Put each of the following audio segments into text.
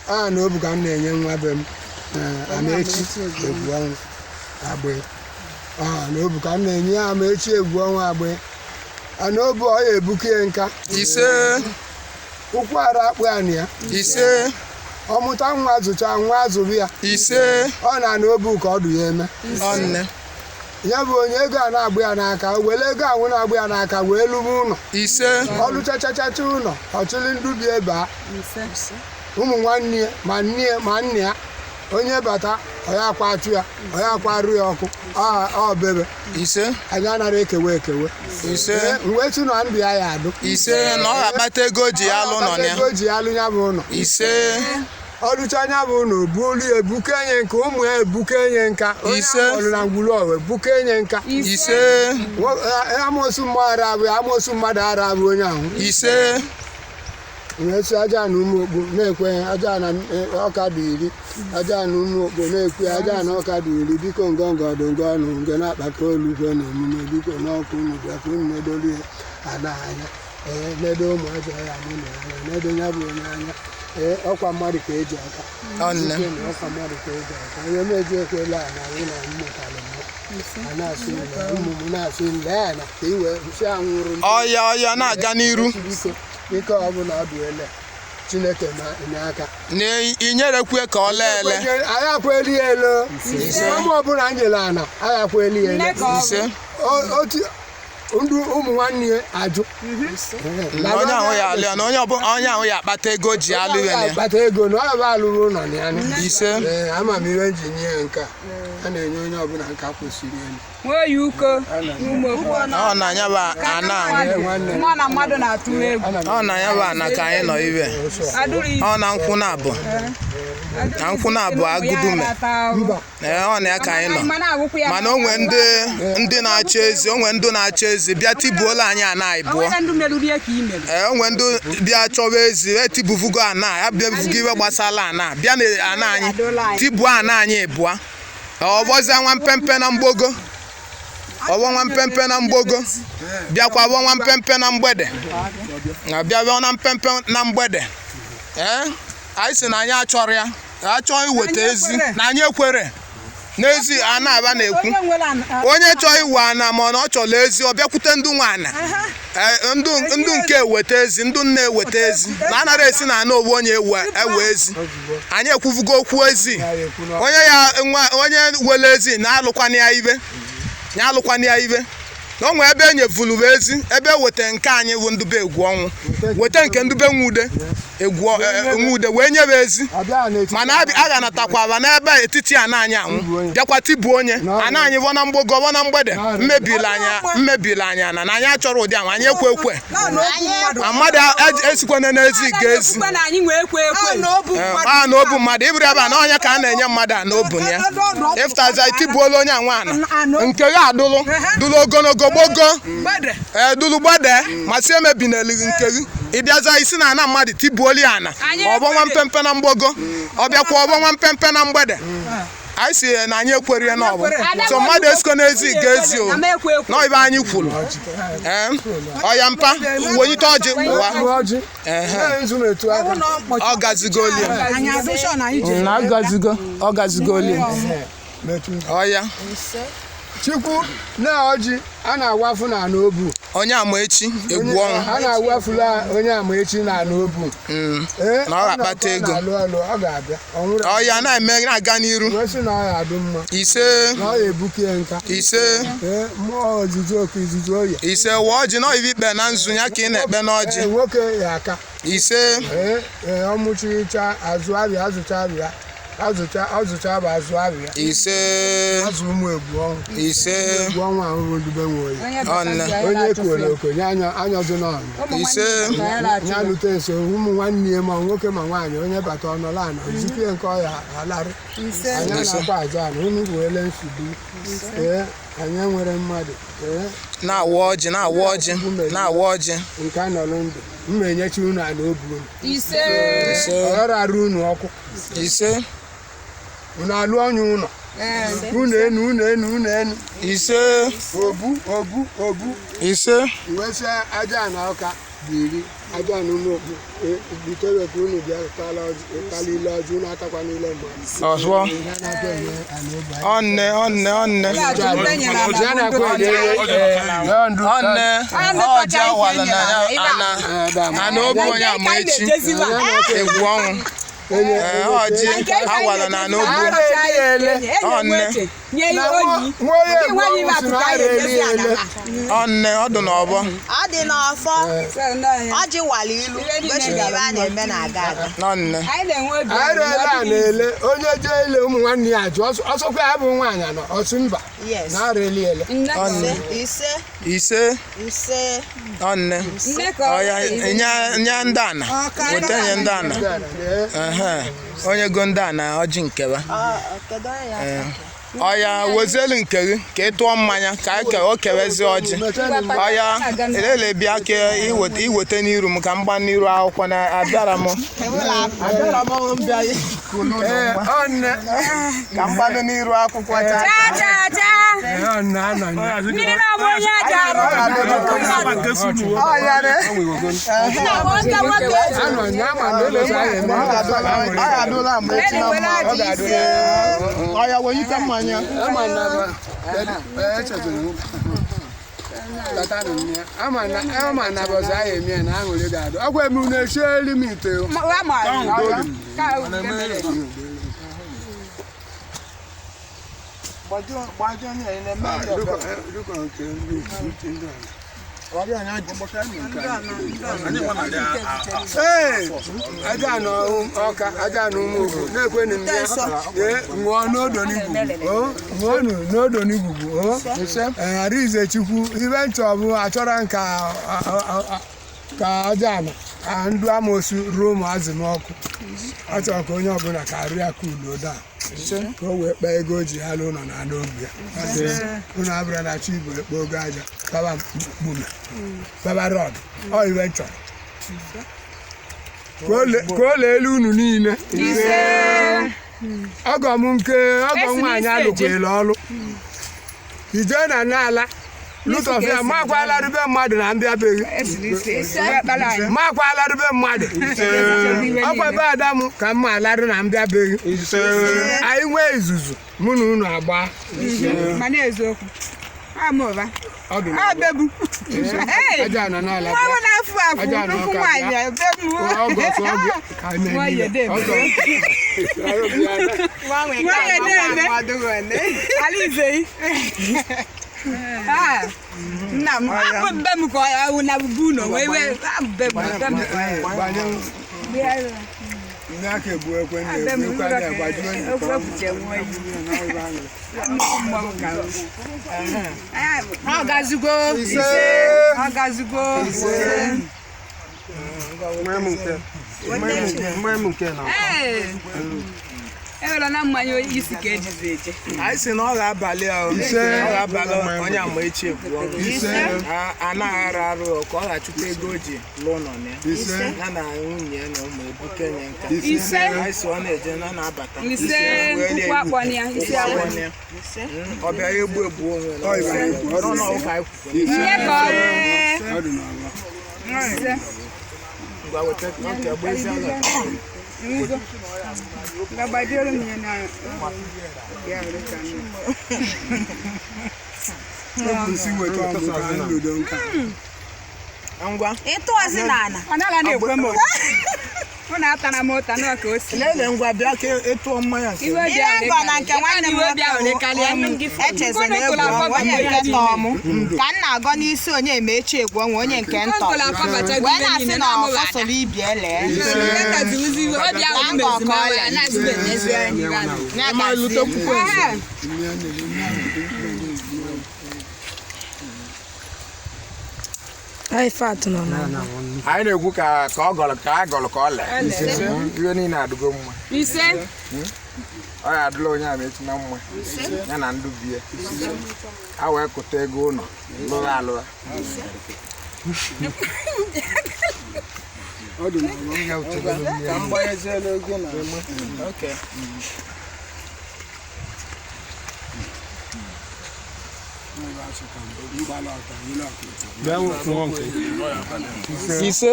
na obu ka m na-enye nwa be m Onyemaechi Egwuonwu agbe na obu ka m na-enye Onyemaechi Egwuonwu agbe na obu ọ ya ebuke nka ise ụkwụ ara akpụ ya na ya ise ọmụta nwa zụcha nwa azụrụ ya ise ọ na obu ka ọ dị ya eme ọnne ya bụ onye ego a na-agbụ ya n'aka were ego anwụ na-agbụ ya n'aka wee lụba ụlọ ise ọlụchachachacha ụlọ ọchịrị ndubi ebe a ụmụ nwanne ma nne ya onye bata ọya akwa achụ ya ọya akwa arụ ya ọkụ ọ bebe ise anyị anara ekewe ise mgbe tu na ndụ ya adụ ise na ọ ga-akpata ego ji ya alụ nọ ya ego ji alụ ya bụ ụlọ ise ọlụcha anya bụ ụlọ buolu ya ebuke enye nka ụmụ ya ebuke enye nka ise ọlụ na ngwuru ọwe buke enye nka ise amosu mmadụ abụ amosu mmadụ ara abụ onye ahụ ise na-esi aja na ụmụ okpu na-ekwe aja na ọka dị iri aja na ụmụ okpu na-ekwe aja na ọka dị iri biko ngọngọdụngọ ọnụ nge na-akpata olugwe na emume biko n'ọkụ unu bịa ka unu nedoli ada anya nedo ụmụ aja ya mụ na anya nedo ya bụ onye anya ọkwa mmadụ ka eji aka ọkwa mmadụ ka eji aka onye meji ekwela na anyị na mmụtara a na-asụ ụmụ m na-asụ nle ya na ka iwe si anwụrụ ọya na-aga n'iru ike ọ bụla ọ dị ele Chineke na aka inyerekwe ka ọ leele anyị akweli ya elo ụmụ ọbụla anyị nyere ana anyị akweli ya ele otu ndụ ụmụ nwanne ya ajụ na onye ahụ ya alụ ya na onye ahụ ya akpata ego ji alụ ya akpata ego na ọ bụ alụrụ ụlọ na ya ise ama m ihe nji nye ya nke a na-enye onye ọbụla nka kwesịrị elu ọ na anya bụ ana ọ na anya bụ ana ka anyị nọ ibe ọ na nkwụ na abụ na nkwụ na abụ agụdume ọ na ya ka anyị nọ mana onwe ndị na-achọ ezi onwe ndị na-achọ ezi bịa tibuola anyị ana anyị bụọ onwe ndị bịa chọwa ezi etibuvugo ana ya bịa buvugo iwe gbasala ana bịa na ana anyị tibuo ana anyị bụọ ọbọzie nwa mpempe na mgbogo ọbọ nwa mpempe na mgbogo bịakwa ọbọ nwa mpempe na mgbede bịa bịa na mpempe na mgbede anyị si na anyị achọrọ ya achọghị iweta ezi na anyị ekwere n'ezi ana aba na-ekwu onye chọọ iwe ana ma ọ chọrọ ezi ọ bịakwute ndị nwe ana ndụ nke eweta ezi ndụ nne eweta ezi na anara esi na ana owu onye ewe ezi anyị ekwuvugo okwu ezi onye wele ezi na-alụkwana ya ibe na onwe ebe enyevulu ezi ebe weta nke anyị bụ ndube Egwuonwu weta nke ndube Nwude wee nyebe ezi mana a ga-anatakwa n'ebe etiti ana anyị anwụ bịakwa tibuo onye ana anyị bụ na mgbogo bụ na mgbede mmebili anya na anyị achọrọ ụdị ahụ anyị ekwe mmadụ esikwana n'ezi ga-ezi na obu mmadụ iburu ebe a na onye ka a na-enye mmadụ a n'obu ya ịfụtazi tibuola onye anwa ana nke gị adụlụ ogologo gbogo dulu gbede ma si emebi n'elighị nke gị ịbịaza isi na ana mmadụ tibuoli ana ọbọ nwa mpempe na mgbogo ọ bịakwa ọbọ nwa mpempe na mgbede anyị si na anyị ekwerie n'ọbụ so mmadụ esiko n'ezi ga-ezi o n'ibe anyị kwuru ọya mpa wonyite ọjị ụwa ọ gazigo olie ọya Chukwu na ọjị a na-awafu na n'obu Onyemaechi Egwuonwu a na-awafula Onyemaechi na n'obu na ọ ga-akpata ego ọ ga-abịa ọ ya na-eme na-aga n'iru na ọ ga-adụ mma ise na ọ ga-ebuke nka ise mmụọ ozuzu oke izuzu oyi ise wa ọjị na ibe ikpe na nzu ya ka ị na-ekpe n'ọjị nwoke ya aka ise ọmụchicha azụ abịa azụcha abịa azụcha bụ azụ abịa ise azụ ụmụ Egwuonwu ise Egwuonwu ahụ bụ ndube Nwoye onye kwere okenye anyọzụ n'ọnụ ise ya lute nso ụmụ nwanne ya ma nwoke ma nwaanyị onye bata ọnọla ana zipie nke ọya alarụ anya na-akwa azụ ana unu weele nsogbu anyị nwere mmadụ na-awa ọjị nke anọrọ ndụ mma enyechi unu ana obu unu ọghara arụ unu ọkụ ise unu alụ ọnya ụlọ unu enu ise obu ise wesịa aja na ọka biri aja na ụmụ okpu butere ka unu bịa kala ile ọjị unu atakwa n'ile mgbe ọzọ ọnne ọja wala na ana obi Onyemaechi Egwuonwu ọjị awala na n'obu ọnne ọdụ n'ọbọ ọjị wala ilu gosiri ebe a na-eme na-aga aga nọnne na-ele onye jee ile ụmụ nwanne ya jụ ọsọkwa ya bụ nwaanyị nọ ọsụ mba na-arịli ele ise ọnne ọya nye ndị ana weta nye ndị ana onye go ndị ana ọjị nkeba ọya wezelu nke gị ka ị tụọ mmanya ka o kewezi ọjị ọya elele bịa ka iweta n'iru m ka m gba n'iru akwụkwọ na abịara m ka m gbado n'iru akwụkwọ ama na bọsa ahụ eme na aṅụrị ga-adụ ọgwa eme unu echieli m ite aja na ọka aja na ụmụ ogo na-ekwenụ m ya ṅụọ n'odo n'igwugwu Arize Chukwu ibe nchọ bụ achọrọ nka ka aja na ndụ amosu ruo ụmụazị m ọkụ ọ chọrọ ka onye ọbụla ka arụ ya ka ulodo a ka o wee kpaa ego o ji ha n'ụlọ na n'obi ya ụnụ abụrụ na chi igbo ekpe ogo aja baba mkpume baba rọd ọ ibe nchọrọ ka o leelu unu niile ọgọ m nwaanyị alụkwela ọlụ ije na n'ala lụtọfịa makwala rube mmadụ na mbịa beghị makwala rube mmadụ ọkwa ebe ada m ka mma alarụ na mbịa beghị anyị nwee izuzu mụ na unu agba aja nọ n'ala aja nọ ọka nna m abụbe m ka ọ na bubu ụlọ wee abụbe m ndị aka egbu ekwe na-ekwe na-agbajuo ọgazigo ewela na mmanya isi ka ejizi eje anyị si na ọ ga-abalị Onyemaechi Egwuonwu anaghara arụ ka ọ ga-achụta ego o ji lụọ ụlọ ya na nwunye ya na ụmụ ebuke nye nka anyị si ọ na-eje na na-abata ọ bịara egbu onwe ngwa weta nke gba ezi ala Gabadero minha na ngwa itu azinana anala na-ekwe m ọ na-ata na mota na ka o si lele ngwa bịa ka ịtụọ mmanya nke iwe bịa na nke nwanne m echeze na Egwuonwu onye nke tọmụ ka m na-agọ n'isi Onyemaechi Egwuonwu onye nke ntọ wee na-asị na ọfọsọrọ ibi ele anyị na-ekwu ka ọ gọrọ ka a gọrọ ka ọ lee ihe niile adịgo mma ọ ya adịla Onyemaechi na mma ya na ndụ bie a wee kụta ego ụlọ lụrụ alụra ise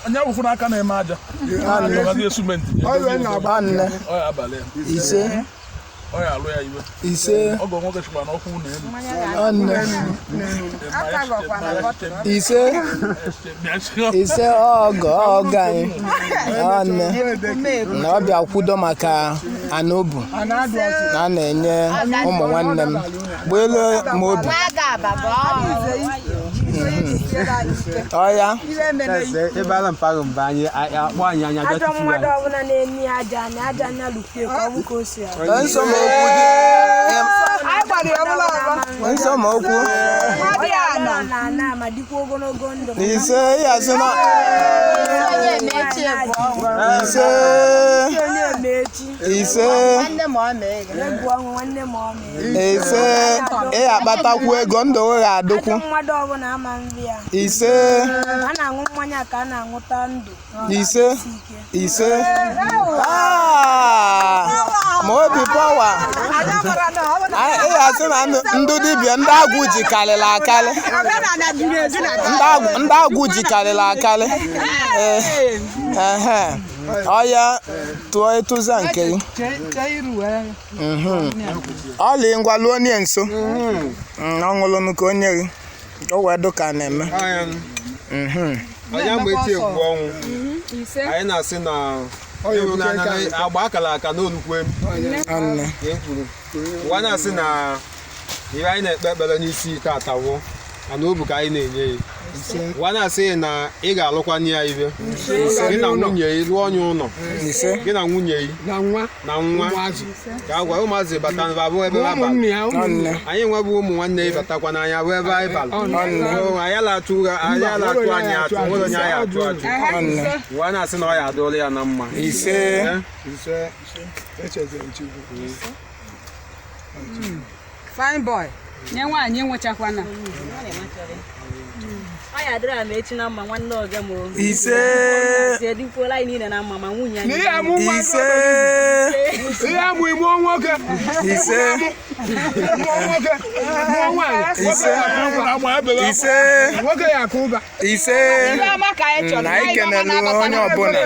onye wụfụ n'aka na-eme aja anne ise ọ ya alụ ya iwe ise ọgọ nwoke chịkwa n'ọkụ n'elu anne ise ise ọgọ anyị anne na ọ bịa kwudo maka anobu na a na-enye ụmụ nwanne m gbelu m obi ọya ebe ala mpaghara mba anyị akpọ anyị anya bịa tupu mmadụ ọbụla na-eni aja anya lukwe ka ọ bụ ka o si nsọmokwu ma dịkwa ogologo ndụ ise yazị na ise ise ise ị akpatakwu ego ndụ we ga-adụkwu mmadụ ọbụla ama nri ya ise a na-aṅụ mmanya ka a na-aṅụta ndụ ise ise ma obi pawa ị ga-asị na ndụ dibịa ndị agwụ ji karịrị akarị ndị agwụ ji karịrị akarị ọya tụọ ịtụza nke gị ọlị ngwa lụọ onye nso ọṅụlụnụ ka onye gị o wee dụka na-eme Onyemaechi Egwuonwu anyị na-asị na agba akara aka n'olukwe ụwa na-asị na ihe anyị na-ekpe ekpere n'isi tatawo mana obu ka anyị na-enye ya ụwa na-asị na ị ga-alụkwanye ya ibe gị na nwunye ya lụọ onye ụlọ gị na nwunye ya na nwa ka a gwa ụmụazị bata abụ ebe ha bara anyị nwebụ ụmụ nwanne ya batakwa n'anya bụ ebe anyị bara anyị na-atụ anyị atụ nwere onye anyị atụ ụwa na-asị na ọ ya adụọla ya na mma fine boy nye nwaanyị enwechakwana ọ ya dịrị ama echi na mma nwanne oge mụrụ ise edikwuola anyị niile na mma ma nwunye anyị ise ihe amụ ime nwoke ise ise nwoke ya akụ ụba ise na anyị kenelu onye ọbụla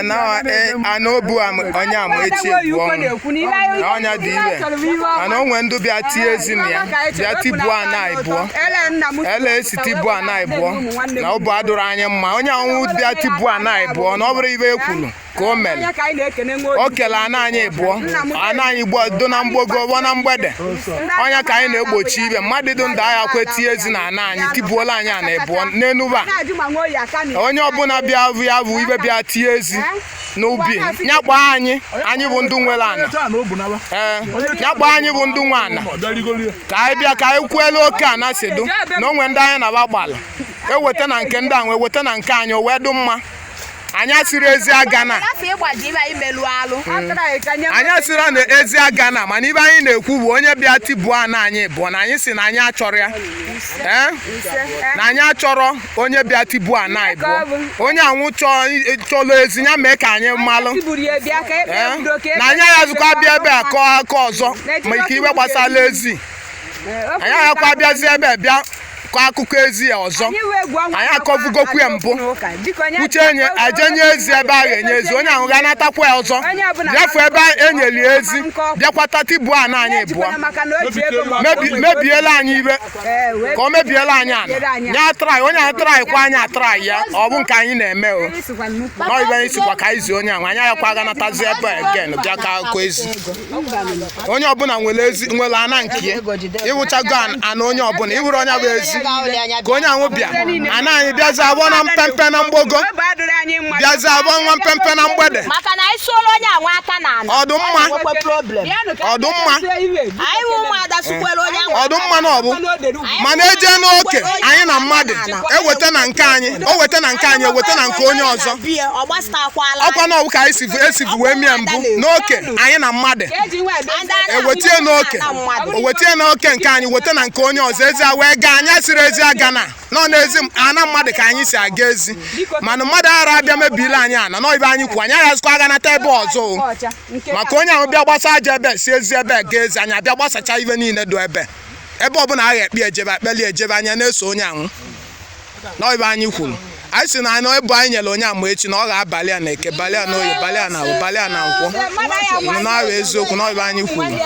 na anobu onye Amaechi Egwuonwu na ọnya dị ire mana o nwee ndụ bịa tie ezi na ya bịa tibuo ana ịbụọ ele esi tibuo ana ịbụọ na ọ bụ adụrụ anyị mma onye ọnwụ bịa tibuo ana ịbụọ na ọ bụrụ ibe ekwuru ka o mere o kele ana anyị ịbụọ ana anyị do na mgbogo gbọ na mgbede onye ka anyị na-egbochi ibe mmadụ dị ndụ agha kwe tie ezi na ana anyị tibuola anyị ana ịbụọ n'enuba onye ọbụla bịa bụ ya bụ ibe bịa tie ezi n'ubi nyakpọ anyị bụ ndị nwere ana nyakpọ anyị bụ ndị nwe ana ka anyị bịa ka anyị kwuelu oke ana si dụ na onwe ndị anyị na-aba gbala eweta na nke ndị ahụ eweta na nke anyị o wee dụ mma anyị asịrị ezi aga na anyị asịrị na ezi aga na mana ibe anyị na-ekwu bụ onye bịa tibuo ana anyị bụ na anyị si na anyị achọrọ ya na anyị achọrọ onye bịa tibuo ana ịbụọ onye anwụ chọrọ ezi ya mee ka anyị malụ na anyị aghazikwa bịa ebe a kọọ aka ọzọ ma ike ibe gbasara ezi anyị aghakwa bịazi ebe bịa kọ akụkọ ezi ya ọzọ anyị akọvugokwu ya mbụ uche ajenye ezi ebe a ga-enye ezi onye ahụ ga-anatakwa ya ọzọ bịafu ebe enyeli ezi bịakwata tibuo ana anyị bụọ mebiela anyị ibe ka o mebiela anyị ana nye atrai onye ahụ trai kwa anyị atrai ya ọ bụ nke anyị na-eme o n'ibe anyị sikwa ka anyị zi onye ahụ anyị agakwa ga-anatazi ebe again bịa ka akụkọ ezi onye ọbụla nwere ana nke ya ịwụchago ana onye ọbụla ịwụrụ onye bụ ezi ka onye ahụ bịa ana anyị bịazi abụọ na mpempe na mgbogo bịazi abụọ nwa mpempe na mgbede ọdụmma na ọbụ mana eje n'oke anyị na mmadụ eweta na nke anyị o weta na nke anyị eweta na nke onye ọzọ ọkwa na ọbụ ka anyị esivu wee mie mbụ n'oke anyị na mmadụ ewetie n'oke o wetie n'oke nke anyị weta na nke onye ọzọ ezi wee gaa anya ziri ezi aga na nọ n'ezi ana mmadụ ka anyị si aga ezi mana mmadụ ara abịa mebili anyị ana nọ ibe anyị kwu anyị aghazikwa aga nata ebe ọzọ maka onye ahụ bịa gbasa aja ebe si ezi ebe ga ezi anyị abịa gbasacha ibe niile do ebe ọbụla agha ekpe ejebe akpeli ejebe anya na-eso onye ahụ nọ ibe anyị kwuru anyị si na anyị ebu anyị nyere Onyemaechi na ọ ga-abalị a na eke balị a na oyi balị a na awụ balị a na nkwọ na eziokwu nọ ibe anyị kwuru